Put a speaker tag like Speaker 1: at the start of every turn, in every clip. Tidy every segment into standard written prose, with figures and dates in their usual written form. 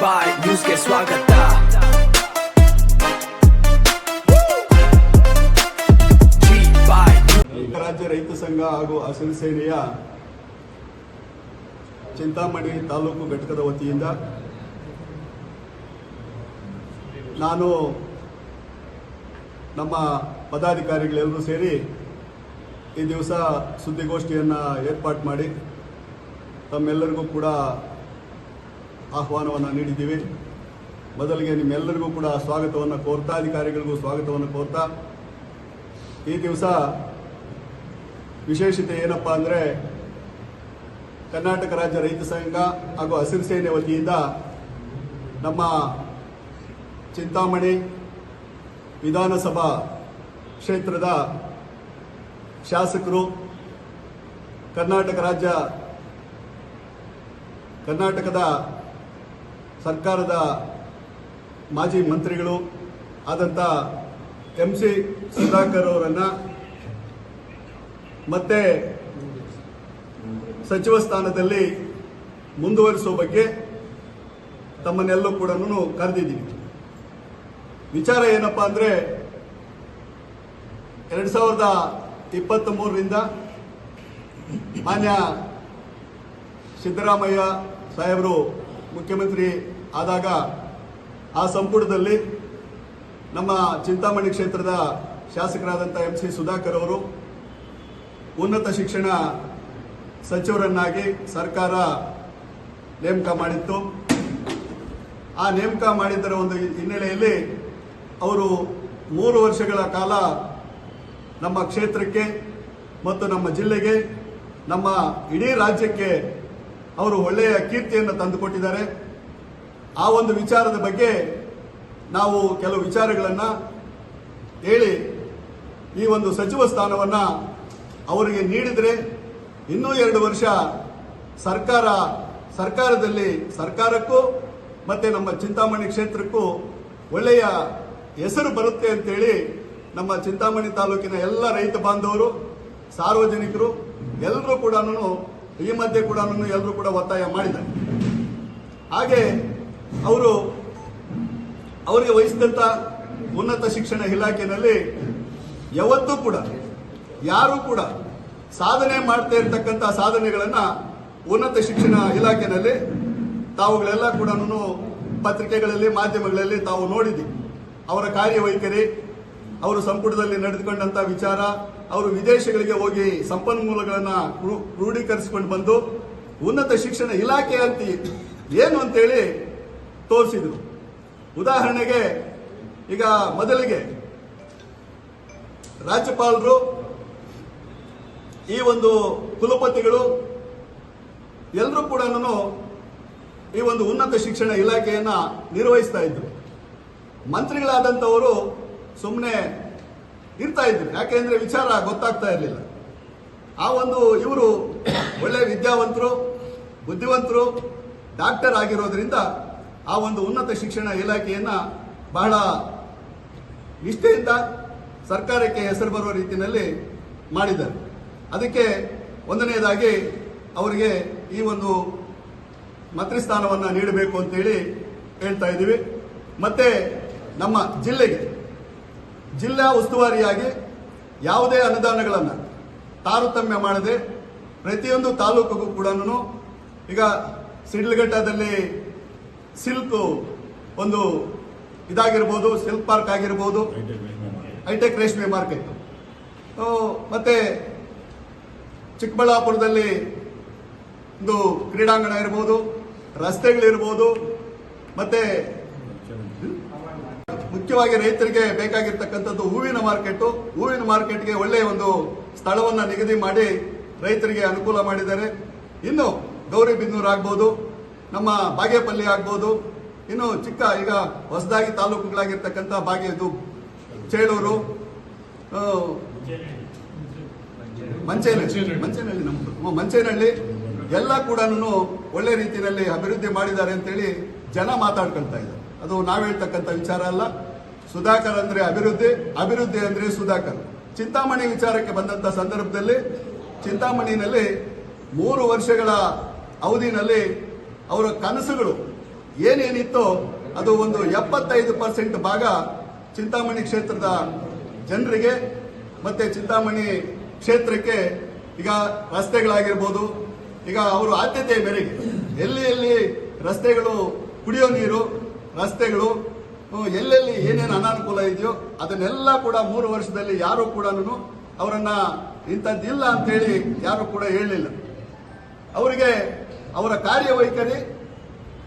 Speaker 1: ಬಾಯ್ ನ್ಯೂಸ್ಗೆ ಸ್ವಾಗತ.
Speaker 2: ರಾಜ್ಯ ರೈತ ಸಂಘ ಹಾಗೂ ಹಸಿರು ಸೇನೆಯ ಚಿಂತಾಮಣಿ ತಾಲೂಕು ಘಟಕದ ವತಿಯಿಂದ ನಾನು ನಮ್ಮ ಪದಾಧಿಕಾರಿಗಳೆಲ್ಲರೂ ಸೇರಿ ಈ ದಿವಸ ಸುದ್ದಿಗೋಷ್ಠಿಯನ್ನು ಏರ್ಪಾಡು ಮಾಡಿ ತಮ್ಮೆಲ್ಲರಿಗೂ ಕೂಡ ಆಹ್ವಾನವನ್ನು ನೀಡಿದ್ದೀವಿ. ಮೊದಲಿಗೆ ನಿಮ್ಮೆಲ್ಲರಿಗೂ ಕೂಡ ಸ್ವಾಗತವನ್ನು ಕೋರ್ತಾ, ಅಧಿಕಾರಿಗಳಿಗೂ ಸ್ವಾಗತವನ್ನು ಕೋರ್ತಾ, ಈ ದಿವಸ ವಿಶೇಷತೆ ಏನಪ್ಪ ಅಂದರೆ ಕರ್ನಾಟಕ ರಾಜ್ಯ ರೈತ ಸಂಘ ಹಾಗೂ ಹಸಿರು ಸೇನೆ ವತಿಯಿಂದ ನಮ್ಮ ಚಿಂತಾಮಣಿ ವಿಧಾನಸಭಾ ಕ್ಷೇತ್ರದ ಶಾಸಕರು, ಕರ್ನಾಟಕದ ಸರ್ಕಾರದ ಮಾಜಿ ಮಂತ್ರಿಗಳು ಆದಂಥ MC ಸುಧಾಕರ್ ಅವರನ್ನು ಮತ್ತೆ ಸಚಿವ ಸ್ಥಾನದಲ್ಲಿ ಮುಂದುವರಿಸುವ ಬಗ್ಗೆ ತಮ್ಮನ್ನೆಲ್ಲೂ ಕೂಡ ಕರೆದಿದ್ದೀವಿ. ವಿಚಾರ ಏನಪ್ಪ ಅಂದರೆ 2023ರಿಂದ ಮಾನ್ಯ ಸಿದ್ದರಾಮಯ್ಯ ಸಾಹೇಬರು ಮುಖ್ಯಮಂತ್ರಿ ಆದಾಗ ಆ ಸಂಪುಟದಲ್ಲಿ ನಮ್ಮ ಚಿಂತಾಮಣಿ ಕ್ಷೇತ್ರದ ಶಾಸಕರಾದಂಥ MC ಸುಧಾಕರ್ ಅವರು ಉನ್ನತ ಶಿಕ್ಷಣ ಸಚಿವರನ್ನಾಗಿ ಸರ್ಕಾರ ನೇಮಕ ಮಾಡಿತ್ತು. ಆ ನೇಮಕ ಮಾಡಿದ್ದರ ಒಂದು ಹಿನ್ನೆಲೆಯಲ್ಲಿ ಅವರು 3 ವರ್ಷಗಳ ಕಾಲ ನಮ್ಮ ಕ್ಷೇತ್ರಕ್ಕೆ ಮತ್ತು ನಮ್ಮ ಜಿಲ್ಲೆಗೆ, ನಮ್ಮ ಇಡೀ ರಾಜ್ಯಕ್ಕೆ ಅವರು ಒಳ್ಳೆಯ ಕೀರ್ತಿಯನ್ನು ತಂದುಕೊಟ್ಟಿದ್ದಾರೆ. ಆ ಒಂದು ವಿಚಾರದ ಬಗ್ಗೆ ನಾವು ಕೆಲವು ವಿಚಾರಗಳನ್ನು ಹೇಳಿ ಈ ಒಂದು ಸಚಿವ ಸ್ಥಾನವನ್ನು ಅವರಿಗೆ ನೀಡಿದರೆ ಇನ್ನೂ 2 ವರ್ಷ ಸರ್ಕಾರದಲ್ಲಿ ಸರ್ಕಾರಕ್ಕೂ ಮತ್ತೆ ನಮ್ಮ ಚಿಂತಾಮಣಿ ಕ್ಷೇತ್ರಕ್ಕೂ ಒಳ್ಳೆಯ ಹೆಸರು ಬರುತ್ತೆ ಅಂತೇಳಿ ನಮ್ಮ ಚಿಂತಾಮಣಿ ತಾಲೂಕಿನ ಎಲ್ಲ ರೈತ ಬಾಂಧವರು, ಸಾರ್ವಜನಿಕರು ಎಲ್ಲರೂ ಕೂಡ ಈ ಮಧ್ಯೆ ಕೂಡ ಎಲ್ಲರೂ ಕೂಡ ಒತ್ತಾಯ ಮಾಡಿದ್ದಾರೆ. ಹಾಗೆ ಅವರಿಗೆ ವಹಿಸಿದಂಥ ಉನ್ನತ ಶಿಕ್ಷಣ ಇಲಾಖೆಯಲ್ಲಿ ಯಾವತ್ತೂ ಕೂಡ ಯಾರೂ ಕೂಡ ಸಾಧನೆ ಮಾಡ್ತಾ ಇರತಕ್ಕಂಥ ಸಾಧನೆಗಳನ್ನು ಉನ್ನತ ಶಿಕ್ಷಣ ಇಲಾಖೆಯಲ್ಲಿ ತಾವುಗಳೆಲ್ಲ ಕೂಡ ಪತ್ರಿಕೆಗಳಲ್ಲಿ, ಮಾಧ್ಯಮಗಳಲ್ಲಿ ತಾವು ನೋಡಿದ್ದೀವಿ. ಅವರ ಕಾರ್ಯವೈಖರಿ, ಅವರು ಸಂಪುಟದಲ್ಲಿ ನಡೆದುಕೊಂಡಂಥ ವಿಚಾರ, ಅವರು ವಿದೇಶಗಳಿಗೆ ಹೋಗಿ ಸಂಪನ್ಮೂಲಗಳನ್ನು ಕ್ರೋಢೀಕರಿಸಿಕೊಂಡು ಬಂದು ಉನ್ನತ ಶಿಕ್ಷಣ ಇಲಾಖೆ ಅಂತ ಏನು ಅಂತೇಳಿ ತೋರಿಸಿದ್ರು. ಉದಾಹರಣೆಗೆ ಈಗ ಮೊದಲಿಗೆ ರಾಜ್ಯಪಾಲರು, ಈ ಒಂದು ಕುಲಪತಿಗಳು ಎಲ್ಲರೂ ಕೂಡ ಈ ಒಂದು ಉನ್ನತ ಶಿಕ್ಷಣ ಇಲಾಖೆಯನ್ನು ನಿರ್ವಹಿಸ್ತಾ ಇದ್ರು. ಮಂತ್ರಿಗಳಾದಂಥವರು ಸುಮ್ಮನೆ ಇರ್ತಾ ಇದ್ರು, ಯಾಕೆಂದ್ರೆ ವಿಚಾರ ಗೊತ್ತಾಗ್ತಾ ಇರಲಿಲ್ಲ. ಆ ಒಂದು ಇವರು ಒಳ್ಳೆ ವಿದ್ಯಾವಂತರು, ಬುದ್ಧಿವಂತರು, ಡಾಕ್ಟರ್ ಆಗಿರೋದ್ರಿಂದ ಆ ಒಂದು ಉನ್ನತ ಶಿಕ್ಷಣ ಇಲಾಖೆಯನ್ನು ಬಹಳ ನಿಷ್ಠೆಯಿಂದ ಸರ್ಕಾರಕ್ಕೆ ಹೆಸರು ಬರುವ ರೀತಿಯಲ್ಲಿ ಮಾಡಿದ್ದಾರೆ. ಅದಕ್ಕೆ ಒಂದನೆಯದಾಗಿ ಅವರಿಗೆ ಈ ಒಂದು ಮಂತ್ರಿ ಸ್ಥಾನವನ್ನು ನೀಡಬೇಕು ಅಂತೇಳಿ ಹೇಳ್ತಾ ಇದ್ದೀವಿ. ಮತ್ತೆ ನಮ್ಮ ಜಿಲ್ಲಾ ಉಸ್ತುವಾರಿಯಾಗಿ ಯಾವುದೇ ಅನುದಾನಗಳನ್ನು ತಾರತಮ್ಯ ಮಾಡದೆ ಪ್ರತಿಯೊಂದು ತಾಲೂಕಿಗೂ ಕೂಡ, ಈಗ ಸಿಡ್ಲಘಟ್ಟದಲ್ಲಿ ಸಿಲ್ಕ್ ಒಂದು ಇದಾಗಿರ್ಬೋದು, ಸಿಲ್ಕ್ ಪಾರ್ಕ್ ಆಗಿರ್ಬೋದು, ಹೈಟೆಕ್ ರೇಷ್ಮೆ ಮಾರ್ಕೆಟ್, ಮತ್ತೆ ಚಿಕ್ಕಬಳ್ಳಾಪುರದಲ್ಲಿ ಒಂದು ಕ್ರೀಡಾಂಗಣ ಇರ್ಬೋದು, ರಸ್ತೆಗಳಿರ್ಬೋದು, ಮತ್ತೆ ಮುಖ್ಯವಾಗಿ ರೈತರಿಗೆ ಬೇಕಾಗಿರ್ತಕ್ಕಂಥದ್ದು ಹೂವಿನ ಮಾರ್ಕೆಟ್ಗೆ ಒಳ್ಳೆಯ ಒಂದು ಸ್ಥಳವನ್ನು ನಿಗದಿ ಮಾಡಿ ರೈತರಿಗೆ ಅನುಕೂಲ ಮಾಡಿದ್ದಾರೆ. ಇನ್ನು ಗೌರಿಬಿದನೂರು ಆಗ್ಬೋದು, ನಮ್ಮ ಬಾಗೇಪಲ್ಲಿ ಆಗ್ಬೋದು, ಇನ್ನು ಚಿಕ್ಕ ಈಗ ಹೊಸದಾಗಿ ತಾಲೂಕುಗಳಾಗಿರ್ತಕ್ಕಂಥ ಚೇಳೂರು, ಮಂಚೇನಹಳ್ಳಿ ಎಲ್ಲ ಕೂಡ ಒಳ್ಳೆ ರೀತಿಯಲ್ಲಿ ಅಭಿವೃದ್ಧಿ ಮಾಡಿದ್ದಾರೆ ಅಂತೇಳಿ ಜನ ಮಾತಾಡ್ಕೊಳ್ತಾ ಇದ್ದಾರೆ. ಅದು ನಾವು ಹೇಳ್ತಕ್ಕಂಥ ವಿಚಾರ ಅಲ್ಲ. ಸುಧಾಕರ್ ಅಂದ್ರೆ ಅಭಿವೃದ್ಧಿ ಅಂದ್ರೆ ಸುಧಾಕರ್. ಚಿಂತಾಮಣಿ ವಿಚಾರಕ್ಕೆ ಬಂದಂತ ಸಂದರ್ಭದಲ್ಲಿ ಚಿಂತಾಮಣಿನಲ್ಲಿ 3 ವರ್ಷಗಳ ಅವಧಿನಲ್ಲಿ ಅವರ ಕನಸುಗಳು ಏನೇನಿತ್ತೋ ಅದು ಒಂದು 75% ಭಾಗ ಚಿಂತಾಮಣಿ ಕ್ಷೇತ್ರದ ಜನರಿಗೆ ಮತ್ತೆ ಚಿಂತಾಮಣಿ ಕ್ಷೇತ್ರಕ್ಕೆ ಈಗ ರಸ್ತೆಗಳಾಗಿರ್ಬೋದು, ಈಗ ಅವರು ಆದ್ಯತೆಯ ಮೇರೆಗೆ ಎಲ್ಲಿ ಎಲ್ಲಿ ರಸ್ತೆಗಳು, ಕುಡಿಯೋ ನೀರು, ರಸ್ತೆಗಳು, ಎಲ್ಲೆಲ್ಲಿ ಏನೇನು ಅನಾನುಕೂಲ ಇದೆಯೋ ಅದನ್ನೆಲ್ಲ ಕೂಡ 3 ವರ್ಷದಲ್ಲಿ ಯಾರು ಕೂಡ ಅವರನ್ನ ಇಂಥದ್ದಿಲ್ಲ ಅಂತೇಳಿ ಯಾರು ಕೂಡ ಹೇಳಲಿಲ್ಲ. ಅವರಿಗೆ ಅವರ ಕಾರ್ಯವೈಖರಿ,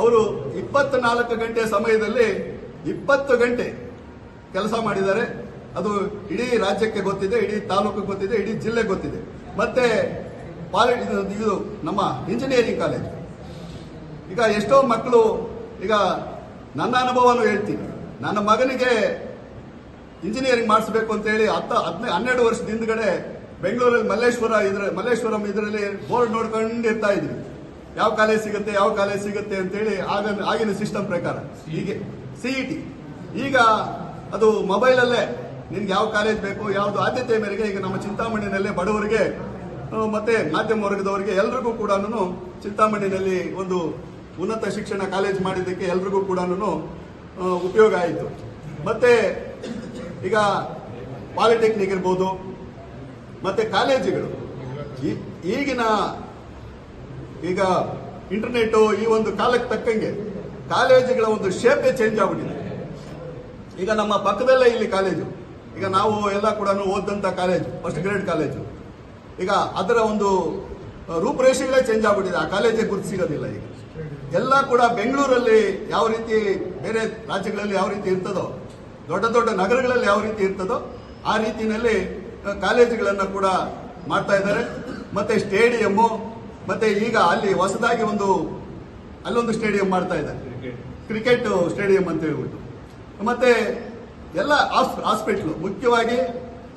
Speaker 2: ಅವರು 24 ಗಂಟೆ ಸಮಯದಲ್ಲಿ 20 ಗಂಟೆ ಕೆಲಸ ಮಾಡಿದ್ದಾರೆ. ಅದು ಇಡೀ ರಾಜ್ಯಕ್ಕೆ ಗೊತ್ತಿದೆ, ಇಡೀ ತಾಲೂಕು ಗೊತ್ತಿದೆ, ಇಡೀ ಜಿಲ್ಲೆ ಗೊತ್ತಿದೆ. ಮತ್ತೆ ಇದು ನಮ್ಮ ಇಂಜಿನಿಯರಿಂಗ್ ಕಾಲೇಜ್. ಈಗ ಎಷ್ಟೋ ಮಕ್ಕಳು, ಈಗ ನನ್ನ ಅನುಭವನೂ ಹೇಳ್ತೀನಿ, ನನ್ನ ಮಗನಿಗೆ ಇಂಜಿನಿಯರಿಂಗ್ ಮಾಡಿಸ್ಬೇಕು ಅಂತ ಹೇಳಿ 12 ವರ್ಷದ ಹಿಂದ್ಗಡೆ ಬೆಂಗಳೂರಲ್ಲಿ ಮಲ್ಲೇಶ್ವರಂ ಇದರಲ್ಲಿ ಬೋರ್ಡ್ ನೋಡ್ಕೊಂಡು ಇರ್ತಾ ಇದ್ವಿ, ಯಾವ ಕಾಲೇಜ್ ಸಿಗುತ್ತೆ ಅಂತೇಳಿ. ಆಗಿನ ಸಿಸ್ಟಮ್ ಪ್ರಕಾರ ಹೀಗೆ CET. ಈಗ ಅದು ಮೊಬೈಲಲ್ಲೇ ನಿನ್ಗೆ ಯಾವ ಕಾಲೇಜ್ ಬೇಕು, ಯಾವುದು ಆದ್ಯತೆ ಮೇರೆಗೆ ಈಗ ನಮ್ಮ ಚಿಂತಾಮಣಿನಲ್ಲೇ ಬಡವರಿಗೆ ಮತ್ತೆ ಮಾಧ್ಯಮ ವರ್ಗದವರಿಗೆ ಎಲ್ರಿಗೂ ಕೂಡ ಚಿಂತಾಮಣಿನಲ್ಲಿ ಒಂದು ಉನ್ನತ ಶಿಕ್ಷಣ ಕಾಲೇಜ್ ಮಾಡಿದ್ದಕ್ಕೆ ಎಲ್ರಿಗೂ ಕೂಡ ಉಪಯೋಗ ಆಯಿತು. ಮತ್ತೆ ಈಗ ಪಾಲಿಟೆಕ್ನಿಕ್ ಇರ್ಬೋದು, ಮತ್ತೆ ಕಾಲೇಜುಗಳು ಈಗ ಇಂಟರ್ನೆಟ್ ಈ ಒಂದು ಕಾಲಕ್ಕೆ ತಕ್ಕಂಗೆ ಕಾಲೇಜುಗಳ ಒಂದು ಶೇಪೇ ಚೇಂಜ್ ಆಗ್ಬಿಟ್ಟಿದೆ. ಈಗ ನಮ್ಮ ಪಕ್ಕದಲ್ಲೇ ಇಲ್ಲಿ ಕಾಲೇಜು, ಈಗ ನಾವು ಎಲ್ಲ ಕೂಡ ಓದಂತ ಕಾಲೇಜು, ಫಸ್ಟ್ ಗ್ರೇಡ್ ಕಾಲೇಜು. ಈಗ ಅದರ ಒಂದು ರೂಪರೇಷೆಗಳೇ ಚೇಂಜ್ ಆಗ್ಬಿಟ್ಟಿದೆ. ಆ ಕಾಲೇಜಿಗೆ ಗುರುತು ಸಿಗೋದಿಲ್ಲ. ಈಗ ಎಲ್ಲ ಕೂಡ ಬೆಂಗಳೂರಲ್ಲಿ ಯಾವ ರೀತಿ, ಬೇರೆ ರಾಜ್ಯಗಳಲ್ಲಿ ಯಾವ ರೀತಿ ಇರ್ತದೋ, ದೊಡ್ಡ ದೊಡ್ಡ ನಗರಗಳಲ್ಲಿ ಯಾವ ರೀತಿ ಇರ್ತದೋ ಆ ರೀತಿಯಲ್ಲಿ ಕಾಲೇಜುಗಳನ್ನು ಕೂಡ ಮಾಡ್ತಾ ಇದ್ದಾರೆ. ಮತ್ತೆ ಸ್ಟೇಡಿಯಮ್ಮು, ಮತ್ತೆ ಈಗ ಅಲ್ಲಿ ಹೊಸದಾಗಿ ಅಲ್ಲೊಂದು ಸ್ಟೇಡಿಯಂ ಮಾಡ್ತಾ ಇದ್ದಾರೆ, ಕ್ರಿಕೆಟ್ ಸ್ಟೇಡಿಯಂ ಅಂತ ಹೇಳ್ಬಿಟ್ಟು. ಮತ್ತೆ ಎಲ್ಲ ಹಾಸ್ಪಿಟಲ್, ಮುಖ್ಯವಾಗಿ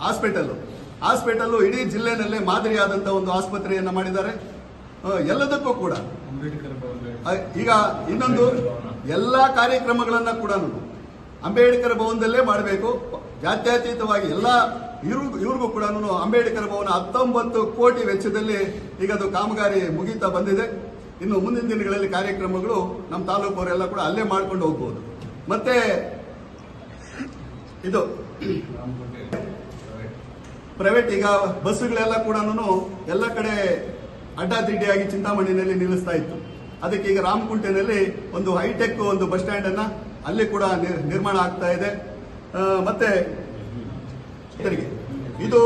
Speaker 2: ಹಾಸ್ಪಿಟಲ್ ಇಡೀ ಜಿಲ್ಲೆನಲ್ಲೇ ಮಾದರಿಯಾದಂತ ಒಂದು ಆಸ್ಪತ್ರೆಯನ್ನ ಮಾಡಿದ್ದಾರೆ. ಎಲ್ಲದಕ್ಕೂ ಕೂಡ ಈಗ ಇನ್ನೊಂದು ಎಲ್ಲಾ ಕಾರ್ಯಕ್ರಮಗಳನ್ನ ಕೂಡ ಅಂಬೇಡ್ಕರ್ ಭವನದಲ್ಲೇ ಮಾಡಬೇಕು. ಜಾತ್ಯತೀತವಾಗಿ ಎಲ್ಲ ಇವ್ರಿಗೂ ಕೂಡ ಅಂಬೇಡ್ಕರ್ ಭವನ 19 ಕೋಟಿ ವೆಚ್ಚದಲ್ಲಿ ಈಗ ಅದು ಕಾಮಗಾರಿ ಮುಗೀತಾ ಬಂದಿದೆ. ಇನ್ನು ಮುಂದಿನ ದಿನಗಳಲ್ಲಿ ಕಾರ್ಯಕ್ರಮಗಳು ನಮ್ಮ ತಾಲೂಕವರೆಲ್ಲ ಕೂಡ ಅಲ್ಲೇ ಮಾಡ್ಕೊಂಡು ಹೋಗ್ಬೋದು. ಮತ್ತೆ ಇದು ಪ್ರೈವೇಟ್, ಈಗ ಬಸ್ಸುಗಳೆಲ್ಲ ಕೂಡ ಎಲ್ಲ ಕಡೆ ಅಡ್ಡಾದಿಡ್ಡಿಯಾಗಿ ಚಿಂತಾಮಣಿನಲ್ಲಿ ನಿಲ್ಲಿಸ್ತಾ ಇತ್ತು. ಅದಕ್ಕೆ ಈಗ ರಾಮಕುಂಟೆನಲ್ಲಿ ಒಂದು ಹೈಟೆಕ್ ಒಂದು ಬಸ್ ಸ್ಟ್ಯಾಂಡ್ ಅನ್ನ ಅಲ್ಲಿ ಕೂಡ ನಿರ್ಮಾಣ ಆಗ್ತಾ ಇದೆ. ಮತ್ತೆ ಇದು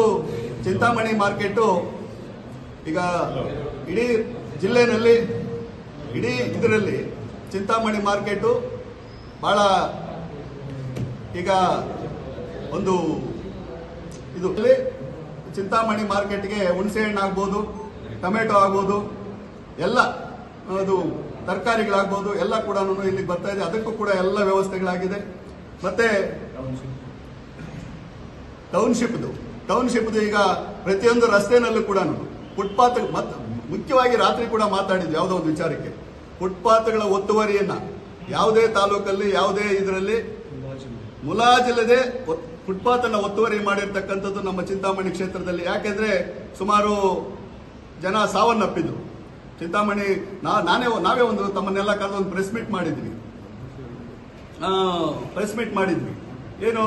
Speaker 2: ಚಿಂತಾಮಣಿ ಮಾರ್ಕೆಟ್ ಈಗ ಇಡೀ ಜಿಲ್ಲೆನಲ್ಲಿ, ಇಡೀ ಇದರಲ್ಲಿ ಚಿಂತಾಮಣಿ ಮಾರ್ಕೆಟ್ ಬಹಳ ಈಗ ಒಂದು ಇದು ಚಿಂತಾಮಣಿ ಮಾರ್ಕೆಟ್ಗೆ ಹುಣಸೆ ಹಣ್ಣು ಆಗ್ಬೋದು, ಟೊಮೆಟೊ ಆಗ್ಬೋದು, ಎಲ್ಲ ಅದು ತರಕಾರಿಗಳಾಗ್ಬೋದು, ಎಲ್ಲ ಕೂಡ ಇಲ್ಲಿಗೆ ಬರ್ತಾ ಇದೆ. ಅದಕ್ಕೂ ಕೂಡ ಎಲ್ಲ ವ್ಯವಸ್ಥೆಗಳಾಗಿದೆ. ಮತ್ತೆ ಟೌನ್ಶಿಪ್ದು ಈಗ ಪ್ರತಿಯೊಂದು ರಸ್ತೆನಲ್ಲೂ ಕೂಡ ಫುಟ್ಪಾತ್, ಮುಖ್ಯವಾಗಿ ರಾತ್ರಿ ಕೂಡ ಮಾತಾಡಿದ್ವಿ ಯಾವುದೋ ಒಂದು ವಿಚಾರಕ್ಕೆ. ಫುಟ್ಪಾತ್ಗಳ ಒತ್ತುವರಿಯನ್ನ ಯಾವುದೇ ತಾಲೂಕಲ್ಲಿ, ಯಾವುದೇ ಇದರಲ್ಲಿ ಮುಲಾಜಿಲ್ಲದೆ ಫುಟ್ಪಾತ್ ಅನ್ನ ಒತ್ತುವರಿ ಮಾಡಿರ್ತಕ್ಕಂಥದ್ದು ನಮ್ಮ ಚಿಂತಾಮಣಿ ಕ್ಷೇತ್ರದಲ್ಲಿ. ಯಾಕೆಂದ್ರೆ ಸುಮಾರು ಜನ ಸಾವನ್ನಪ್ಪಿದ್ರು. ಚಿಂತಾಮಣಿ ನಾವೇ ಒಂದು ತಮ್ಮನ್ನೆಲ್ಲ ಕರೆದು ಒಂದು ಪ್ರೆಸ್ ಮೀಟ್ ಮಾಡಿದ್ವಿ. ಏನು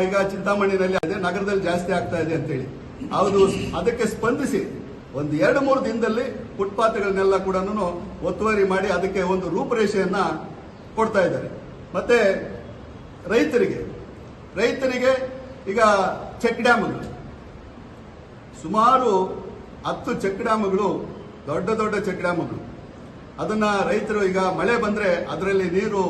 Speaker 2: ಈಗ ಚಿಂತಾಮಣಿನಲ್ಲಿ ಅದೇ ನಗರದಲ್ಲಿ ಜಾಸ್ತಿ ಆಗ್ತಾ ಇದೆ ಅಂತೇಳಿ. ಹೌದು, ಅದಕ್ಕೆ ಸ್ಪಂದಿಸಿ ಒಂದು 2-3 ದಿನದಲ್ಲಿ ಫುಟ್ಪಾತ್ಗಳನ್ನೆಲ್ಲ ಕೂಡ ಒತ್ತುವರಿ ಮಾಡಿ ಅದಕ್ಕೆ ಒಂದು ರೂಪರೇಷೆಯನ್ನ ಕೊಡ್ತಾ ಇದ್ದಾರೆ. ಮತ್ತೆ ರೈತರಿಗೆ ಈಗ ಚೆಕ್ ಡ್ಯಾಮ್ಗಳು, ಸುಮಾರು 10 ಚೆಕ್ ಡ್ಯಾಮ್ಗಳು, ದೊಡ್ಡ ಚೆಕ್ ಡ್ಯಾಮ್ಗಳು, ಅದನ್ನ ರೈತರು ಈಗ ಮಳೆ ಬಂದ್ರೆ ಅದರಲ್ಲಿ ನೀರು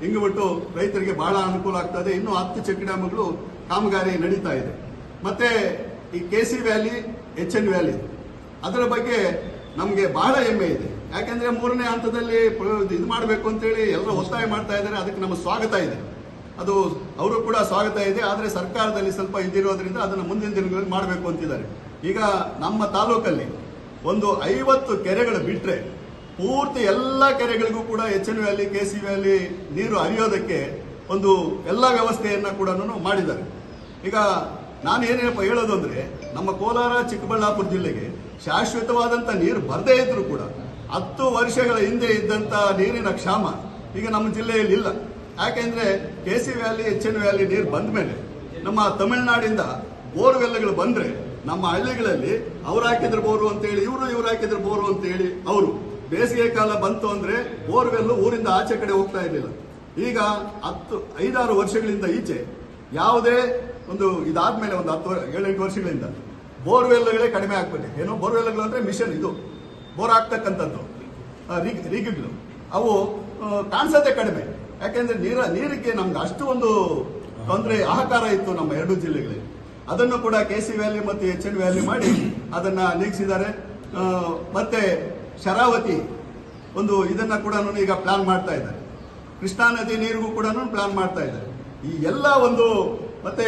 Speaker 2: ಹಿಂಗಿಬಿಟ್ಟು ರೈತರಿಗೆ ಬಹಳ ಅನುಕೂಲ ಆಗ್ತದೆ. ಇನ್ನು 10 ಚೆಕ್ ಡ್ಯಾಮ್ಗಳು ಕಾಮಗಾರಿ ನಡೀತಾ ಇದೆ. ಮತ್ತೆ ಈ KC ವ್ಯಾಲಿ, HN ವ್ಯಾಲಿ, ಅದರ ಬಗ್ಗೆ ನಮಗೆ ಬಹಳ ಹೆಮ್ಮೆ ಇದೆ. ಯಾಕೆಂದ್ರೆ 3ನೇ ಹಂತದಲ್ಲಿ ಇದು ಮಾಡಬೇಕು ಅಂತೇಳಿ ಎಲ್ಲರೂ ಒತ್ತಾಯ ಮಾಡ್ತಾ ಇದ್ದಾರೆ. ಅದಕ್ಕೆ ನಮ್ಮ ಸ್ವಾಗತ ಇದೆ, ಅದು ಅವರು ಕೂಡ ಸ್ವಾಗತ ಇದೆ. ಆದರೆ ಸರ್ಕಾರದಲ್ಲಿ ಸ್ವಲ್ಪ ಇದಿರೋದ್ರಿಂದ ಅದನ್ನು ಮುಂದಿನ ದಿನಗಳಲ್ಲಿ ಮಾಡಬೇಕು ಅಂತಿದ್ದಾರೆ. ಈಗ ನಮ್ಮ ತಾಲೂಕಲ್ಲಿ ಒಂದು 50 ಕೆರೆಗಳು ಬಿಟ್ರೆ ಪೂರ್ತಿ ಎಲ್ಲ ಕೆರೆಗಳಿಗೂ ಕೂಡ HN ವ್ಯಾಲಿ, KC ವ್ಯಾಲಿ ನೀರು ಹರಿಯೋದಕ್ಕೆ ಒಂದು ಎಲ್ಲ ವ್ಯವಸ್ಥೆಯನ್ನ ಕೂಡ ಮಾಡಿದ್ದಾರೆ. ಈಗ ನಾನು ಏನೇನಪ್ಪ ಹೇಳೋದು ಅಂದ್ರೆ, ನಮ್ಮ ಕೋಲಾರ ಚಿಕ್ಕಬಳ್ಳಾಪುರ ಜಿಲ್ಲೆಗೆ ಶಾಶ್ವತವಾದಂತ ನೀರು ಬರದೇ ಇದ್ರು ಕೂಡ 10 ವರ್ಷಗಳ ಹಿಂದೆ ಇದ್ದಂತ ನೀರಿನ ಕ್ಷಾಮ ಈಗ ನಮ್ಮ ಜಿಲ್ಲೆಯಲ್ಲಿ ಇಲ್ಲ. ಯಾಕೆಂದ್ರೆ KC ವ್ಯಾಲಿ, HN ವ್ಯಾಲಿ ನೀರು ಬಂದ ಮೇಲೆ ನಮ್ಮ ತಮಿಳುನಾಡಿಂದ ಬೋರ್ವೆಲ್ಗಳು ಬಂದ್ರೆ ನಮ್ಮ ಹಳ್ಳಿಗಳಲ್ಲಿ ಅವ್ರು ಹಾಕಿದ್ರು ಬೋರು ಅಂತೇಳಿ ಇವ್ರು ಹಾಕಿದ್ರು ಬೋರು ಅಂತೇಳಿ ಅವರು ಬೇಸಿಗೆ ಕಾಲ ಬಂತು ಅಂದ್ರೆ ಬೋರ್ವೆಲ್ ಊರಿಂದ ಆಚೆ ಕಡೆ ಹೋಗ್ತಾ ಇರಲಿಲ್ಲ. ಈಗ 5-6 ವರ್ಷಗಳಿಂದ ಈಚೆ ಯಾವುದೇ ಒಂದು ಇದಾದ್ಮೇಲೆ ಒಂದು 7-8 ವರ್ಷಗಳಿಂದ ಬೋರ್ವೆಲ್ಗಳೇ ಕಡಿಮೆ ಆಗ್ಬಿಟ್ಟೆ. ಏನು ಬೋರ್ವೆಲ್ಗಳು ಅಂದ್ರೆ ಮಿಷನ್, ಇದು ಬೋರ್ ಹಾಕ್ತಕ್ಕಂಥದ್ದು ರಿಗ್ಗಳು ಅವು ಕಾಣಿಸೋದೇ ಕಡಿಮೆ. ಯಾಕೆಂದ್ರೆ ನೀರಿಗೆ ನಮ್ಗೆ ಅಷ್ಟು ಒಂದು ತೊಂದರೆ ಹಾಹಾಕಾರ ಇತ್ತು ನಮ್ಮ 2 ಜಿಲ್ಲೆಗಳಲ್ಲಿ. ಅದನ್ನು ಕೂಡ KC ವ್ಯಾಲಿ ಮತ್ತು HN ವ್ಯಾಲಿ ಮಾಡಿ ಅದನ್ನ ನೀಗಿಸಿದ್ದಾರೆ. ಮತ್ತೆ ಶರಾವತಿ ಒಂದು ಇದನ್ನ ಕೂಡ ಈಗ ಪ್ಲಾನ್ ಮಾಡ್ತಾ ಇದ್ದಾರೆ. ಕೃಷ್ಣಾ ನದಿ ನೀರಿಗೂ ಕೂಡ ಪ್ಲಾನ್ ಮಾಡ್ತಾ ಇದ್ದಾರೆ. ಈ ಎಲ್ಲ ಒಂದು ಮತ್ತೆ